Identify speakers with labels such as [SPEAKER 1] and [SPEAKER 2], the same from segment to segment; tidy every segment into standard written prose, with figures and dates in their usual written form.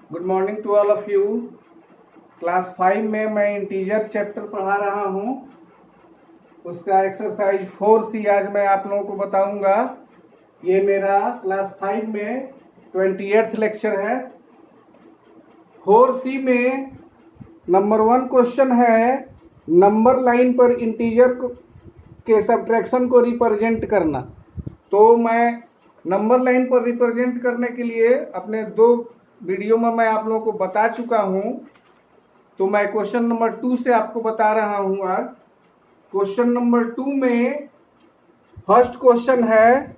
[SPEAKER 1] Good morning to all of you. Class 5 में मैं integer chapter पढ़ा रहा हूँ। उसका एक्सरसाइज 4C आज मैं आप लोगों को बताऊंगा। ये मेरा क्लास 5 में 28th लेक्चर है। 4C में नंबर 1 क्वेश्चन है, नंबर लाइन पर इंटीजर के सब्ट्रैक्शन को रिप्रेजेंट करना। तो मैं नंबर लाइन पर रिप्रेजेंट करने के लिए अपने 2 वीडियो में मैं आप लोगों को बता चुका हूं। तो मैं क्वेश्चन नंबर 2 से आपको बता रहा हूं आज। क्वेश्चन नंबर 2 में फर्स्ट क्वेश्चन है,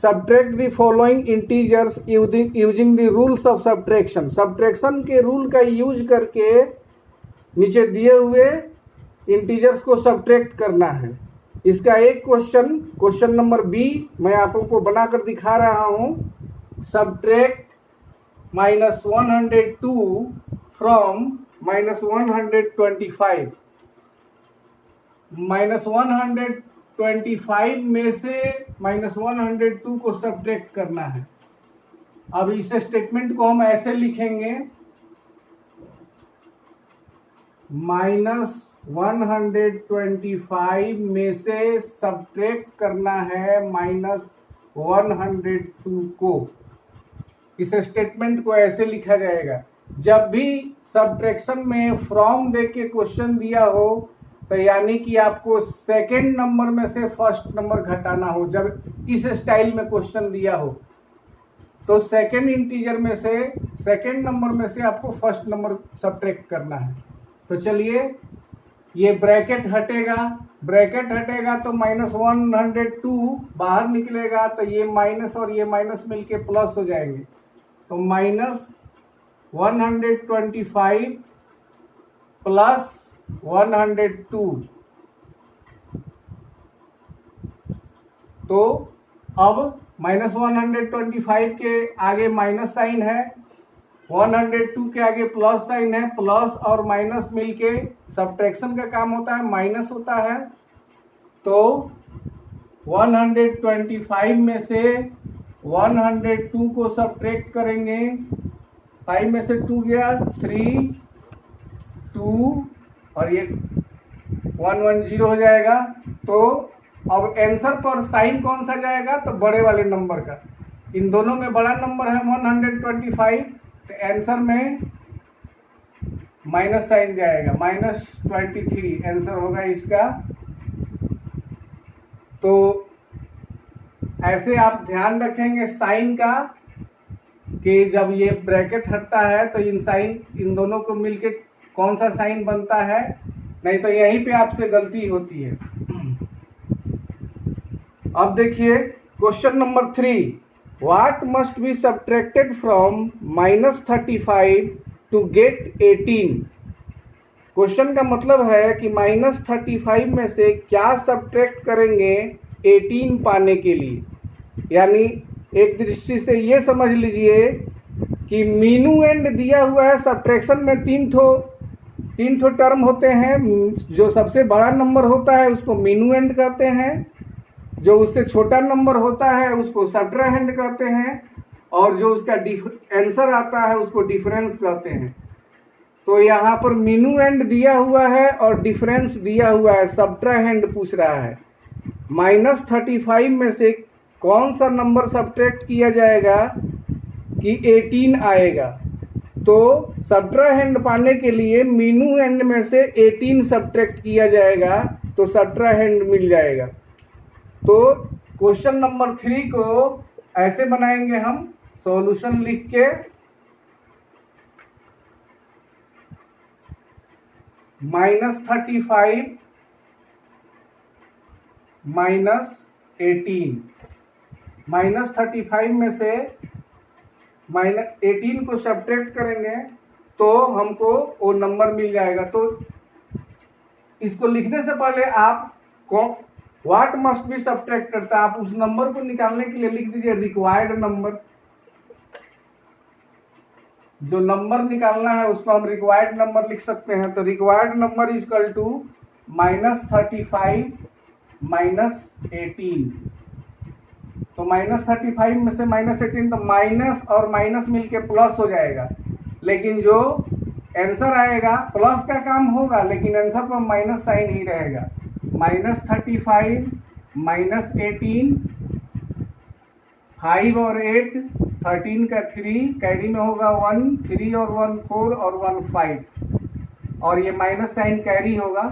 [SPEAKER 1] subtract the following integers using the rules of subtraction. Subtraction के रूल का यूज करके नीचे दिए हुए इंटीजर्स को सब्ट्रैक्ट करना है। इसका एक क्वेश्चन नंबर बी मैं आप लोगों को बनाकर दिखा रहा हूं। Subtract -102 from -125। -125 में से -102 को सब्ट्रैक्ट करना है। अब इस स्टेटमेंट को हम ऐसे लिखेंगे, -125 में से सब्ट्रैक्ट करना है -102 को। इस स्टेटमेंट को ऐसे लिखा जाएगा। जब भी सब्ट्रैक्शन में फ्रॉम दे के क्वेश्चन दिया हो तो यानी कि आपको सेकेंड नंबर में से फर्स्ट नंबर घटाना हो। जब इस स्टाइल में क्वेश्चन दिया हो तो सेकेंड इंटीजर में से सेकेंड नंबर में से आपको फर्स्ट नंबर सब्ट्रैक्ट करना है। तो चलिए, ये ब्रैकेट हटेगा तो -102 बाहर निकलेगा तो ये माइनस और ये माइनस मिलके प्लस हो जाएंगे। तो -125 प्लस 102। तो अब -125 के आगे माइनस साइन है, 102 के आगे प्लस साइन है। प्लस और माइनस मिलके सब्ट्रैक्शन का काम होता है, माइनस होता है। तो 125 में से 102 को सब्ट्रैक्ट करेंगे। 5 में से 2 गया, 3, 2 और ये 110 हो जाएगा। तो अब आंसर पर साइन कौन सा जाएगा? तो बड़े वाले नंबर का। इन दोनों में बड़ा नंबर है 125, तो आंसर में माइनस साइन जाएगा, -23 आंसर होगा इसका। तो ऐसे आप ध्यान रखेंगे साइन का कि जब ये ब्रैकेट हटता है तो इन दोनों को मिलके कौन सा साइन बनता है, नहीं तो यहीं पे आपसे गलती होती है। अब देखिए question number 3, what must be subtracted from -35 to get 18। Question का मतलब है कि -35 में से क्या सब्ट्रैक्ट करेंगे 18 पाने के लिए। यानी एक दृष्टि से ये समझ लीजिए कि मीनू एंड दिया हुआ है। सब्ट्रैक्शन में तीन ठो टर्म होते हैं। जो सबसे बड़ा नंबर होता है उसको मीनू एंड कहते हैं, जो उससे छोटा नंबर होता है उसको सब्ट्रैक्ट कहते हैं, और जो उसका आंसर आता है उसको डिफरेंस कहते हैं। तो यहाँ पर मीनू एंड दिया हुआ है और डिफरेंस दिया हुआ है, सब्ट्रैक्ट पूछ रहा है। -35 में से कौन सा नंबर सब्ट्रैक्ट किया जाएगा कि 18 आएगा। तो सब्ट्रैक्ट पाने के लिए मीनू एंड में से 18 सब्ट्रैक्ट किया जाएगा तो सब्ट्रैक्ट मिल जाएगा। तो क्वेश्चन नंबर 3 को ऐसे बनाएंगे हम, सॉल्यूशन लिख के, -35 -18। -35 में से -18 को सब्ट्रैक्ट करेंगे तो हमको वो नंबर मिल जाएगा। तो इसको लिखने से पहले आपको व्हाट मस्ट बी सब्ट्रैक्टेड था, आप उस नंबर को निकालने के लिए लिख दीजिए रिक्वायर्ड नंबर। जो नंबर निकालना है उसको हम रिक्वायर्ड नंबर लिख सकते हैं। तो रिक्वायर्ड नंबर इक्वल टू -35 -18। तो -35 में से -18, तो माइनस और माइनस मिलके प्लस हो जाएगा। लेकिन जो आंसर आएगा प्लस का काम होगा, लेकिन आंसर पर माइनस साइन ही रहेगा। -35 -18, 5 और 8, 13 का 3, कैरी में होगा 1, 3 और 1 4 और 1 5, और ये माइनस साइन कैरी होगा।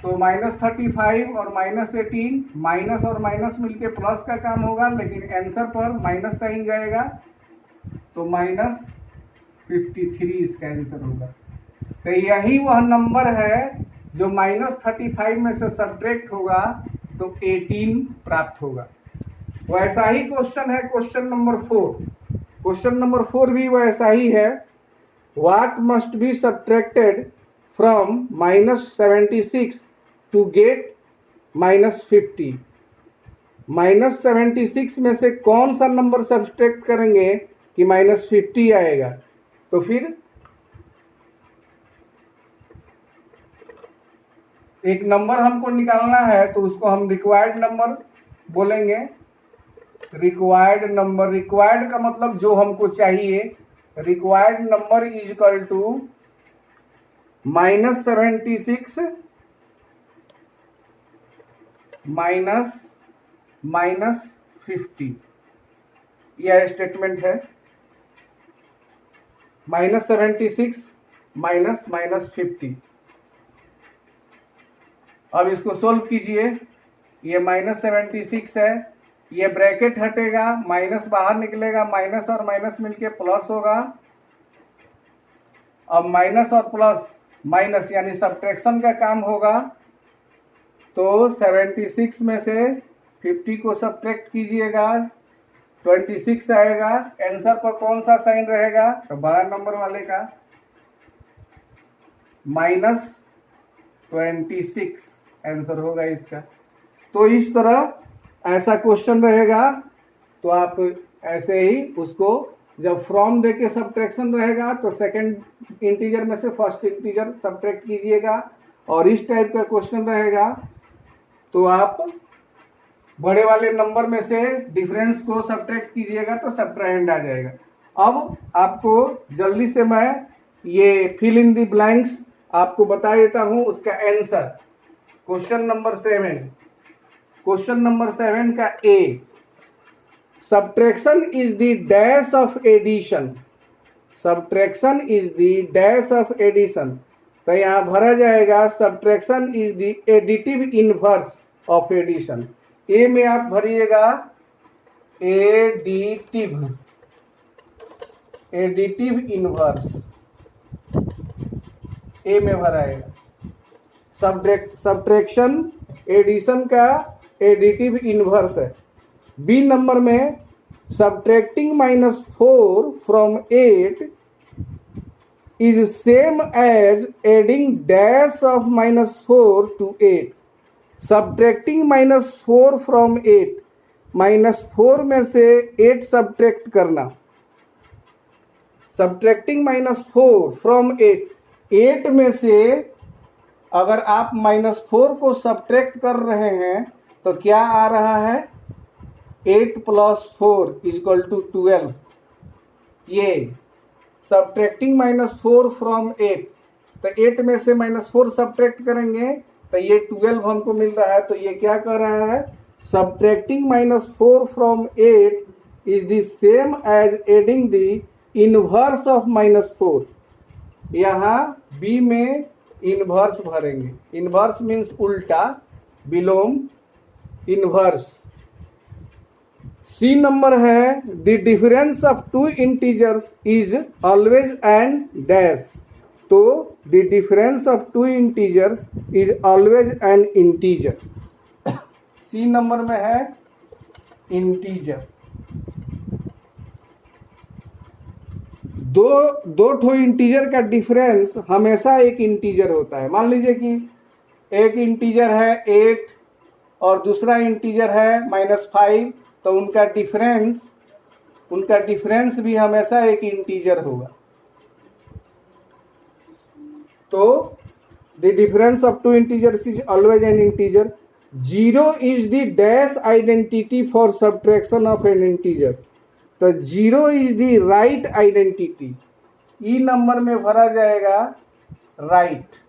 [SPEAKER 1] तो -35 और -18, माइनस और माइनस मिलके प्लस का काम होगा, लेकिन आंसर पर माइनस साइन जाएगा, तो -53 इसका आंसर होगा। तो यही वह नंबर है जो -35 में से सब्ट्रैक्ट होगा तो 18 प्राप्त होगा। वैसा ही क्वेश्चन है क्वेश्चन नंबर 4। क्वेश्चन नंबर 4 भी वैसा ही है। What must be subtracted from -76 to get -50। -76 में से कौन सा नंबर सब्ट्रैक्ट करेंगे कि -50 आएगा? तो फिर एक नंबर हमको निकालना है, तो उसको हम रिक्वायर्ड नंबर बोलेंगे। रिक्वायर्ड नंबर, रिक्वायर्ड का मतलब जो हमको चाहिए। Required number is equal to -76 -50। यह स्टेटमेंट है। -76 -50। अब इसको सोल्व कीजिए। ये -76 है, ये ब्रैकेट हटेगा, माइनस बाहर निकलेगा, माइनस और माइनस मिलके प्लस होगा। अब माइनस और प्लस माइनस यानी सब्ट्रैक्शन का काम होगा। तो 76 में से 50 को सब्ट्रैक्ट कीजिएगा, 26 आएगा। आंसर पर कौन सा साइन रहेगा? तो बड़ा नंबर वाले का -26 आंसर होगा इसका। तो इस तरह ऐसा क्वेश्चन रहेगा, तो आप ऐसे ही उसको जब फ्रॉम दे के सब्ट्रैक्शन रहेगा तो सेकंड इंटीजर में से फर्स्ट इंटीजर सब्ट्रैक्ट कीजिएगा, और इस टाइप का क्वेश्चन रहेगा तो आप बड़े वाले नंबर में से डिफरेंस को सब्ट्रैक्ट कीजिएगा तो सब्ट्राहेंड आ जाएगा। अब आपको जल्दी से मैं ये फिल इन द ब्लैंक्स आपको बता देता हूं उसका answer. Question number 7, question number 7 का A, subtraction is the dash of addition. Subtraction is the dash of addition. तो यहाँ भरा जाएगा subtraction is the additive inverse of addition. A में आप भरिएगा एडिटिव, एडिटिव इनवर्स ए में भराएगा। सब्ट्रैक्शन एडिशन का एडिटिव इनवर्स है। बी नंबर में subtracting -4 from 8 is same as adding dash of -4 to 8। Subtracting -4 from 8, -4 में से 8 सब्ट्रैक्ट करना। सब्ट्रैक्टिंग -4 फ्रॉम 8, 8 में से अगर आप -4 को सब्ट्रैक्ट कर रहे हैं तो क्या आ रहा है? 8 + 4 = 12। ये सब्ट्रैक्टिंग -4 फ्रॉम 8, तो 8 में से -4 सब्ट्रैक्ट करेंगे तो ये 12 हमको मिल रहा है। तो ये क्या कर रहा है? Subtracting -4 from 8 is the same as adding the inverse of -4। यहाँ बी में इनवर्स भरेंगे। इनवर्स मीन्स उल्टा, विलोम, इनवर्स। सी नंबर है the difference of two integers is always and dash. तो the difference of two integers is always an integer. C number में है integer. दो ठो इंटीजर का डिफरेंस हमेशा एक इंटीजर होता है। मान लीजिए कि एक इंटीजर है 8 और दूसरा इंटीजर है -5, तो उनका डिफरेंस भी हमेशा एक इंटीजर होगा। तो the difference of two integers is always an integer. 0 is the dash identity for subtraction of an integer. तो 0 is the right identity. E number में भरा जाएगा right.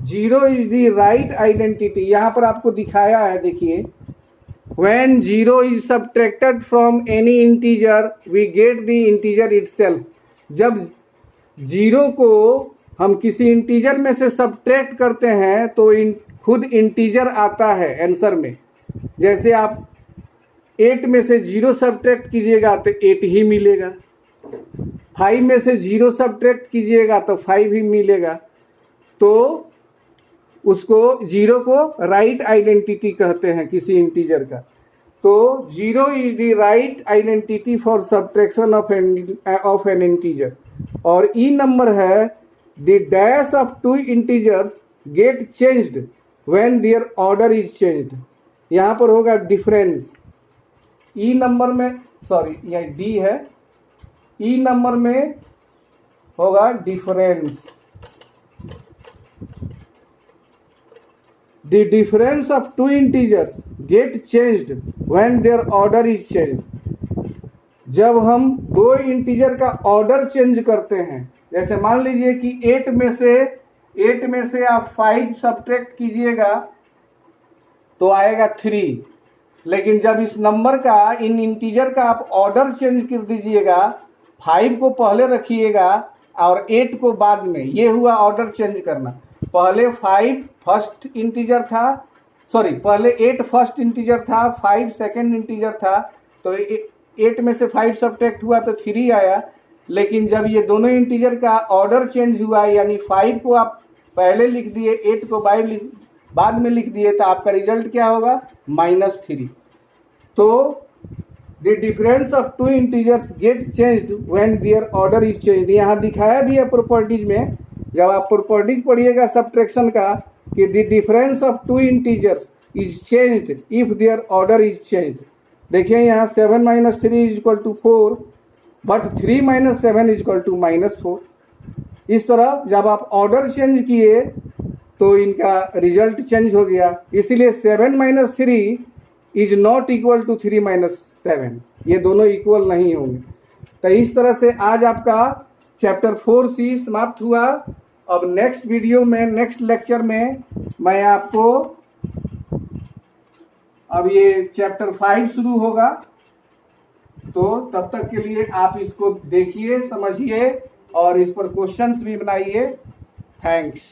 [SPEAKER 1] Zero is the right identity. यहां पर आपको दिखाया है, देखिए, when zero is subtracted from any integer we get the integer itself। जब जीरो को हम किसी इंटीजर में से सब्ट्रैक्ट करते हैं तो खुद इंटीजर आता है आंसर में। जैसे आप 8 में से 0 सब्ट्रैक्ट कीजिएगा तो 8 ही मिलेगा, 5 में से 0 सब्ट्रैक्ट कीजिएगा तो 5 ही मिलेगा। तो उसको जीरो को राइट आइडेंटिटी कहते हैं किसी इंटीजर का। तो zero is the right identity for subtraction of an integer. और ई नंबर है the dash of two integers get changed when their order is changed. यहाँ पर होगा डिफरेंस। ई नंबर में, सॉरी यह डी है, ई नंबर में होगा difference. The difference of two integers get changed when their order is changed। जब हम दो इंटीजर का ऑर्डर चेंज करते हैं, जैसे मान लीजिए कि 8 में से आप 5 सब्ट्रैक्ट कीजिएगा तो आएगा 3, लेकिन जब इस नंबर का, इन इंटीजर का आप ऑर्डर चेंज कर दीजिएगा, 5 को पहले रखिएगा और 8 को बाद में, ये हुआ ऑर्डर चेंज करना। पहले 5 फर्स्ट इंटीजर था, सॉरी पहले 8 फर्स्ट इंटीजर था, 5 सेकंड इंटीजर था, तो 8 में से 5 सब्ट्रैक्ट हुआ तो 3 आया। लेकिन जब ये दोनों इंटीजर का ऑर्डर चेंज हुआ, यानी 5 को आप पहले लिख दिए, 8 को बाद में लिख दिए, तो आपका रिजल्ट क्या होगा? -3। तो the difference of two integers get changed when their order is changed. यहाँ दिखाया भी है प्रॉपर्टीज में, जब आप प्रॉपर्टीज पढ़िएगा सब्ट्रैक्शन का, कि the difference of two integers is changed if their order is changed. देखिए यहाँ 7 - 3 is equal to 4, but 3 - 7 is equal to -4। इस तरह जब आप ऑर्डर चेंज किए तो इनका रिजल्ट चेंज हो गया। इसलिए 7 - 3 इज नॉट इक्वल टू 3 - 7, ये दोनों इक्वल नहीं होंगे। तो इस तरह से आज आपका चैप्टर 4C समाप्त हुआ। अब नेक्स्ट वीडियो में, नेक्स्ट लेक्चर में मैं आपको, अब ये चैप्टर 5 शुरू होगा, तो तब तक के लिए आप इसको देखिए, समझिए और इस पर क्वेश्चंस भी बनाइए। थैंक्स।